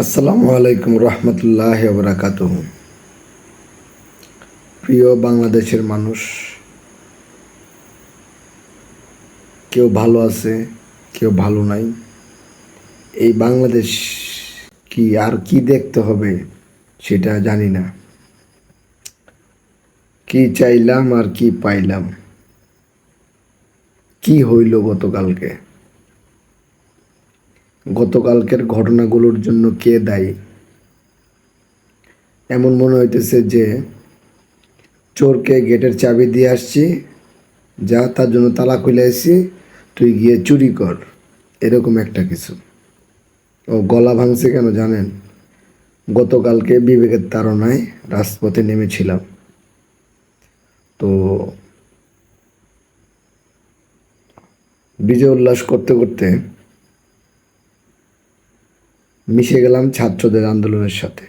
আসসালামু আলাইকুম রহমতুল্লাহ বারাকাতুহ। প্রিয় বাংলাদেশের মানুষ, কেউ ভালো আছে, কেউ ভালো নাই। এই বাংলাদেশ কি আর কি দেখতে হবে সেটা জানি না। কি চাইলাম আর কি পাইলাম, কি হইল গতকালকের ঘটনাগুলোর জন্য কে দায়ী? এমন মনে হইতেছে যে চোরকে গেটের চাবি দিয়ে আসছি, যা তার জন্য তালা খুলে আসছি, তুই গিয়ে চুরি কর, এরকম একটা কিছু। ও গলা ভাঙছে কেন জানেন? গতকালকে বিবেকের তাড়নায় রাজপথে নেমেছিলাম। তো বিজয় উল্লাস করতে করতে মিশে গেলাম ছাত্রদের আন্দোলনের সাথে,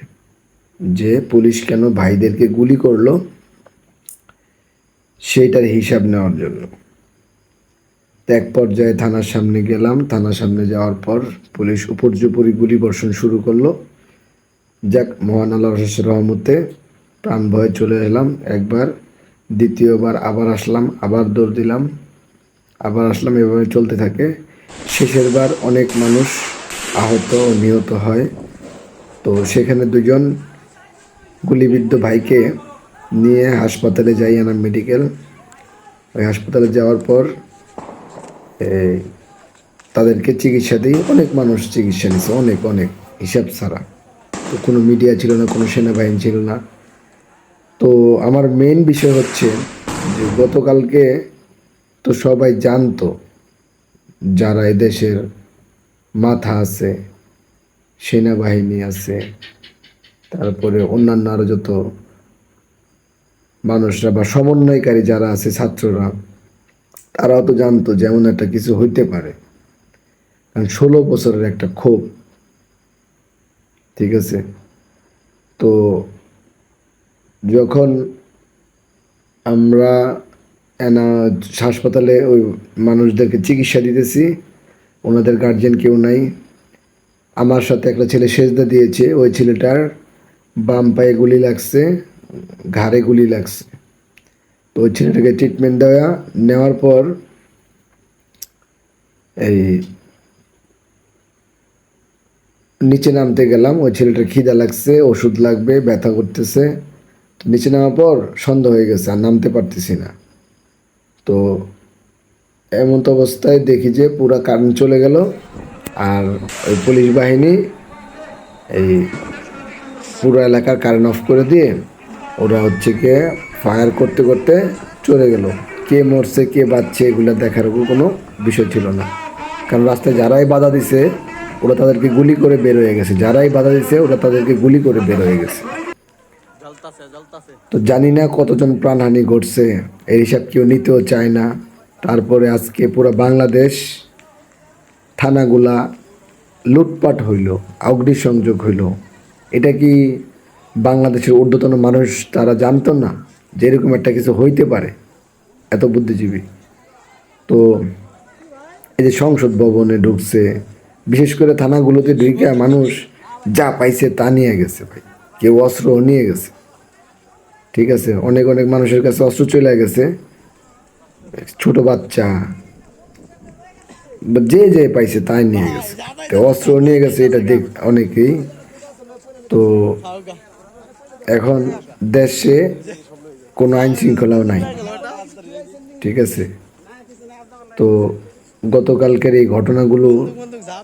যে পুলিশ কেন ভাইদেরকে গুলি করলো সেইটার হিসাব নেওয়ার জন্য। তো এক পর্যায়ে থানার সামনে গেলাম। থানার সামনে যাওয়ার পর পুলিশ উপর্যুপরি গুলি বর্ষণ শুরু করলো। যাক, মহান আল্লাহর রহমতে প্রাণ ভয়ে চলে এলাম একবার, দ্বিতীয়বার আবার আসলাম, আবার দৌড় দিলাম, আবার আসলাম, এভাবে চলতে থাকে। শেষের বার অনেক মানুষ আহত ও নিহত হয়। তো সেখানে দুজন গুলিবিদ্ধ ভাইকে নিয়ে হাসপাতালে যাই, আনাম মেডিকেল। ওই হাসপাতালে যাওয়ার পর তাদেরকে চিকিৎসা দিই। অনেক মানুষ চিকিৎসা নিছে, অনেক অনেক হিসাব ছাড়া। তো কোনো মিডিয়া ছিল না, কোনো সেনাবাহিনী ছিল না। তো আমার মেইন বিষয় হচ্ছে যে গতকালকে তো সবাই জানতো, যারা এদেশের মাথা আছে, সেনাবাহিনী আছে, তারপরে অন্যান্য আরও যত মানুষরা বা সমন্বয়কারী যারা আছে, ছাত্ররা, তারাও তো জানতো যে এমন একটা কিছু হইতে পারে। কারণ 16 বছরের একটা ক্ষোভ, ঠিক আছে? তো যখন আমরা হাসপাতালে ওই মানুষদেরকে চিকিৎসা দিতেছি, ওনাদের গার্জেন কেউ নাই। আমার সাথে একটা ছেলে সেজদা দিয়েছে, ওই ছেলেটার বাম পায়ে গুলি লাগছে, ঘাড়ে গুলি লাগছে। তো ওই ছেলেটাকে ট্রিটমেন্ট নেওয়ার পর এই নিচে নামতে গেলাম। ওই ছেলেটার খিদা লাগছে, ওষুধ লাগবে, ব্যথা করতেছে। নিচে নামার পর সন্ধ্যা হয়ে গেছে, আর নামতে পারতেছি না। তো এমন তো অবস্থায় দেখি যে পুরা কারেন্ট চলে গেল, আর ওই পুলিশ বাহিনী এই পুরো এলাকার কারেন্ট অফ করে দিয়ে ওরা হচ্ছে গিয়ে ফায়ার করতে করতে চলে গেল। কে মরছে কে বাঁচছে এগুলো দেখার কোনো বিষয় ছিল না। কারণ রাস্তায় যারাই বাধা দিছে ওরা তাদেরকে গুলি করে বের হয়ে গেছে, যারাই বাধা দিছে ওরা তাদেরকে গুলি করে বের হয়ে গেছে। তো জানি না কতজন প্রাণহানি ঘটছে, এর হিসাব কেউ নিতেও চায় না। তারপরে আজকে পুরো বাংলাদেশ থানাগুলা লুটপাট হইল, অগ্নিসংযোগ হইল। এটা কি বাংলাদেশের ঊর্ধ্বতন মানুষ তারা জানতো না যে এরকম একটা কিছু হইতে পারে? এত বুদ্ধিজীবী। তো এই যে সংসদ ভবনে ঢুকছে, বিশেষ করে থানাগুলোতে ঢুকে মানুষ যা পাইছে তা নিয়ে গেছে ভাই। কেউ অস্ত্রও নিয়ে গেছে, ঠিক আছে? অনেক অনেক মানুষের কাছে অস্ত্র চলে গেছে, ছোট বাচ্চা যে যে পাইছে তাই নিয়ে গেছে। তো অস্ত্র নিয়ে গেছে, এটা দেখ অনেকেই। তো এখন দেশে কোনো আইন শৃঙ্খলাও নাই, ঠিক আছে? তো গতকালকের এই ঘটনাগুলো,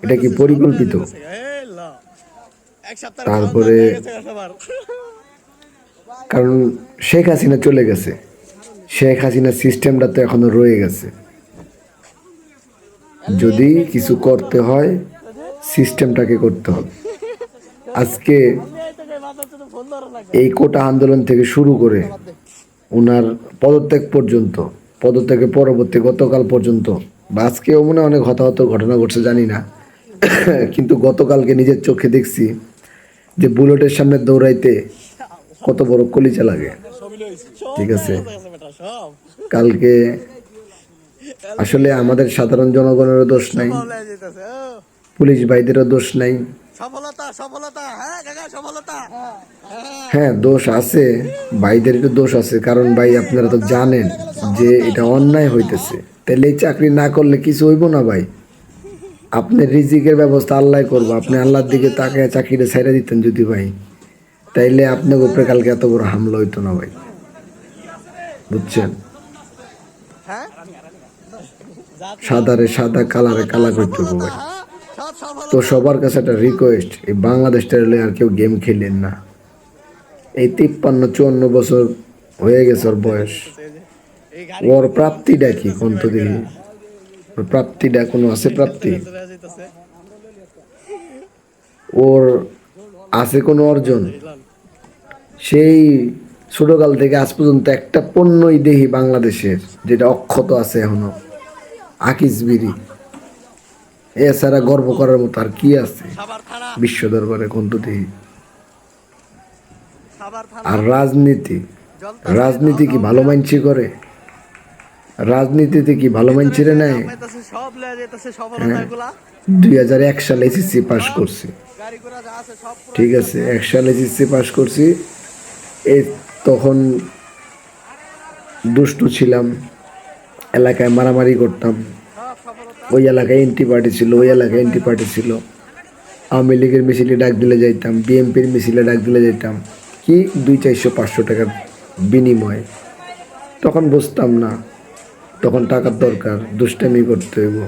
এটা কি পরিকল্পিত? তারপরে কারণ শেখ হাসিনা চলে গেছে, শেখ হাসিনার সিস্টেমটা তো এখনো রয়ে গেছে। যদি কিছু করতে হয় সিস্টেমটাকে করতে হবে। আজকে এই কোটা আন্দোলন থেকে শুরু করে ওনার পদত্যাগ পর্যন্ত, পদত্যাগের পরবর্তী গতকাল পর্যন্ত, বা আজকেও মনে অনেক হতাহত ঘটনা ঘটছে জানি না, কিন্তু গতকালকে নিজের চোখে দেখছি যে বুলেটের সামনে দৌড়াইতে কত বড় কলিজা লাগে, ঠিক আছে? কালকে আসলে আমাদের সাধারণ জনগণেরও দোষ নাই, পুলিশ ভাইদেরও দোষ নাই, সফলতা সফলতা, হ্যাঁ কাকা সফলতা। হ্যাঁ, দোষ আছে, ভাইদের একটু দোষ আছে, কারণ ভাই আপনারা তো জানেন যে এটা অন্যায় হইতেছে, তাহলে এই চাকরি না করলে কিছু হইব না ভাই। আপনার রিজিকের ব্যবস্থা আল্লাহ করবো, আপনি আল্লাহর দিকে তাকায় চাকরিটা ছেড়ে দিতেন যদি ভাই, তাইলে আপনার উপরে কালকে এত বড় হামলা হইতো না ভাই, বুঝছেন? হ্যাঁ সাদারে সাদা, কালারে কালা করতে হবে ভাই। সব তো সফলতা। সবার কাছে একটা রিকোয়েস্ট, এই বাংলাদেশটা হলে আর কেউ গেম খেলেন না। এই 53-54 বছর হয়ে গেছে ওর বয়স, এই গাড়ি ওর প্রাপ্তিটা কি কোন তো দেখি, ওর প্রাপ্তিটা কোনো আছে? প্রাপ্তি ওর আছে কোনো অর্জন? সেই ছোটকাল থেকে আজ পর্যন্ত একটা পণ্যই দেখি বাংলাদেশের যেটা অক্ষত আছে এখনো, আকিস বিড়ি। এছাড়া গর্ব করার মতো আর কি আছে সাভার থানা, বিশ্ব দরবারে কোন তো দেখি? সাভার থানা আর রাজনীতি, জলতাছে, রাজনীতি কি ভালো মানছি করে? রাজনীতিতে কি ভালো মানছিরে নেয়? পাইতাছে সব লয়ে যাইতাছে সফলতাগুলা। 2001 সালে এসএসসি পাস করছি, গাড়ি ঘোড়া যা আছে সব পুরো ঠিক আছে, 1 সালে এসএসসি পাস করছি। এই তখন দুষ্টু ছিলাম, এলাকায় মারামারি করতাম, সব সফলতা। ওই এলাকায় এন্টি পার্টি ছিল, ওই এলাকায় এন্টি পার্টি ছিল। আওয়ামী লীগের মিছিলে ডাক দিলে যাইতাম, বিএনপির মিছিলে ডাক দিলে যাইতাম, কি 200-400-500 টাকার বিনিময়ে। তখন বুঝতাম না, তখন টাকার দরকার, দুষ্টামি করতে হইব,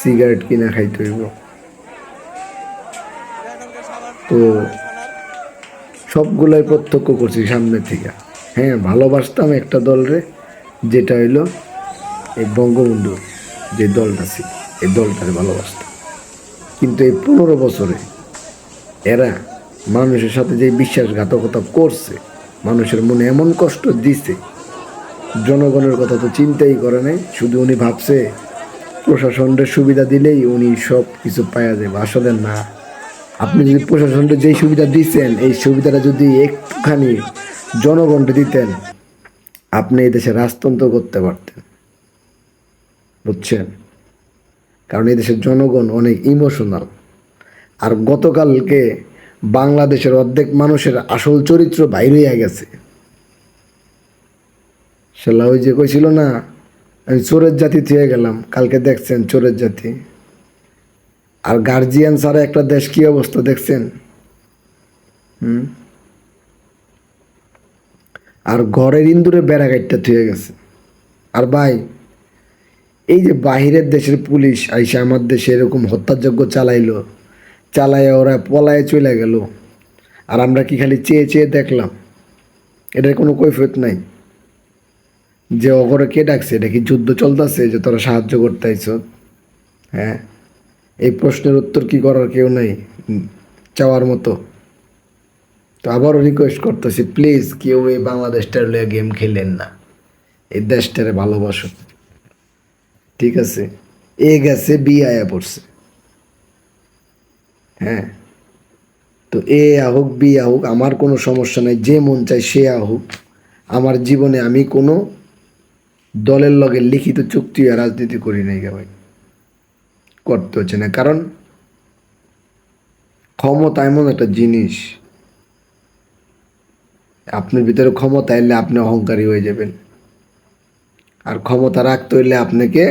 সিগারেট কিনা খাইতে হইব। এখানকার সাভার তো থানার সবগুলাই প্রত্যক্ষ করছি সামনে থেকে। হ্যাঁ, ভালোবাসতাম একটা দলরে, যেটা হইলো এই বঙ্গবন্ধু যে দলটা ছিল, এই দলটারে ভালোবাসতাম। কিন্তু এই 15 বছরে এরা মানুষের সাথে যে বিশ্বাসঘাতকতা করছে, মানুষের মনে এমন কষ্ট দিছে, জনগণের কথা তো চিন্তাই করে নাই। শুধু উনি ভাবছে প্রশাসনের সুবিধা দিলেই উনি সব কিছু পাওয়া যাবে, আসলে না। আপনি যদি প্রশাসনকে যেই সুবিধা দিচ্ছেন, এই সুবিধাটা যদি একটুখানি জনগণকে দিতেন, আপনি এই দেশে রাজতন্ত্র করতে পারতেন, বুঝছেন? কারণ এই দেশের জনগণ অনেক ইমোশনাল। আর গতকালকে বাংলাদেশের অর্ধেক মানুষের আসল চরিত্র বাইরে হয়ে গেছে। শালা ওই যে কইছিল না, আমি চোরের জাতি থেকে গেলাম, কালকে দেখছেন চোরের জাতি। আর গার্জিয়ান ছাড়া একটা দেশ কি অবস্থা দেখছেন? আর ঘরের ইন্দুরে বেড়া কাটটা থুয়ে গেছে। আর ভাই, এই যে বাহিরের দেশের পুলিশ আইসা আমার দেশে এরকম হত্যাযজ্ঞ চালাইলো, চালাইয়া ওরা পলায় চলে গেল, আর আমরা কি খালি চেয়ে চেয়ে দেখলাম? এটার কোনো কৈফিয়ত নাই যে অগরে কে ডাকছে, এটা কি যুদ্ধ চলতেছে যে তোরা সাহায্য করতে আইছ? হ্যাঁ, এই প্রশ্নের উত্তর কি করার কেউ নাই চাওয়ার মতো? তো আবারও রিকোয়েস্ট করতেছি, প্লিজ কেউ এই বাংলাদেশটার লইয়া গেম খেলেন না, এই দেশটারে ভালোবাসো, ঠিক আছে? এ গেছে, বি আয়া পড়ছে। হ্যাঁ, তো এ আহুক বি আহুক আমার কোনো সমস্যা নাই, যে মন চায় সে আহুক। আমার জীবনে আমি কোনো দলের লগে লিখিত চুক্তি আর রাজনীতি করি নাই গে ভাই, করতে হচ্ছে না। কারণ ক্ষমতা এমন একটা জিনিস, আপনার ভিতরে ক্ষমতা এলে আপনি অহংকারী হয়ে যাবেন। আর ক্ষমতা রাখতে হইলে আপনাকে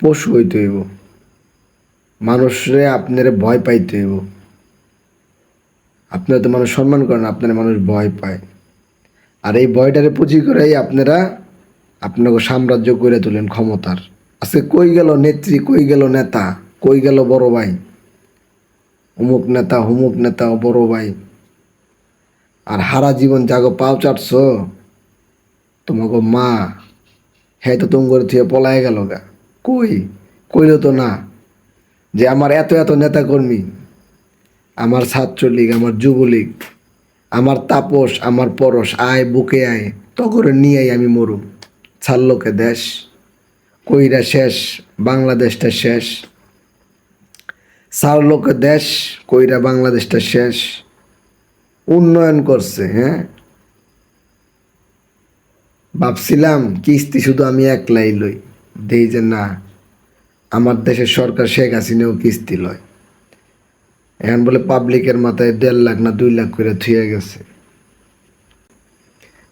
পশু হইতে হইব, মানুষরে আপনার ভয় পাইতে হইব। আপনারা তো মানুষ সম্মান করেন, আপনারা মানুষ ভয় পায়। আর এই ভয়টারে পুঁজি করেই আপনারা আপনাকে সাম্রাজ্য করে তোলেন ক্ষমতার। আজকে কই গেল নেত্রী, কই গেল নেতা, কই গেল বড় ভাই? অমুক নেতা, হুমুক নেতা, বড় ভাই। আর হারা জীবন জাগো পাও চাটছ, তোমাকে মা, হ্যাঁ তো তুম করে থুয়ে পলায় গেল গা। কই কইল তো না যে আমার এত এত নেতা কর্মী, আমার ছাত্রলীগ, আমার যুবলীগ, আমার তাপস, আমার পরশ, আয় বুকে আয়, তগরে নিয়ে আমি মরুম, ছাড়লোকে দেশ, কইরা শেষ, বাংলাদেশটা শেষ, ছাড়লোকে দেশ, কইরা বাংলাদেশটা শেষ। উন্নয়ন করছে, হ্যাঁ, ভাবছিলাম কিস্তি শুধু আমি একলাই লই, দেই যে না, আমার দেশের সরকার শেখ হাসিনাও কিস্তি লয়। এখন বলে পাবলিকের মাথায় 1.5 লাখ না 2 লাখ করে থুয়ে গেছে।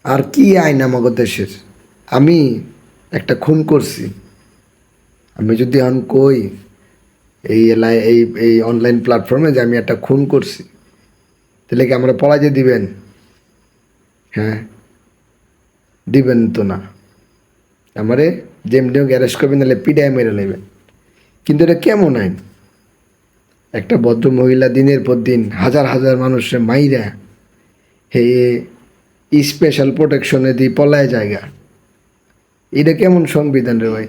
আর কি আইন আমাদের দেশের? আমি একটা খুন করছি, আমি যদি এখন কই এই এলাকায় এই এই অনলাইন প্ল্যাটফর্মে যে আমি একটা খুন করছি, তাহলে কি আমরা পলাইতে দিবেন? হ্যাঁ, দিবেন তো না। আমারে যেমনি গ্যারেজ করবেন, নাহলে পিডায় মেরে নেবেন। কিন্তু এটা কেমন আইন? একটা ভদ্র মহিলা দিনের পর দিন হাজার হাজার মানুষের মাইরা হে স্পেশাল প্রোটেকশনে দিয়ে পলায় জায়গা, এটা কেমন সংবিধান রে ভাই?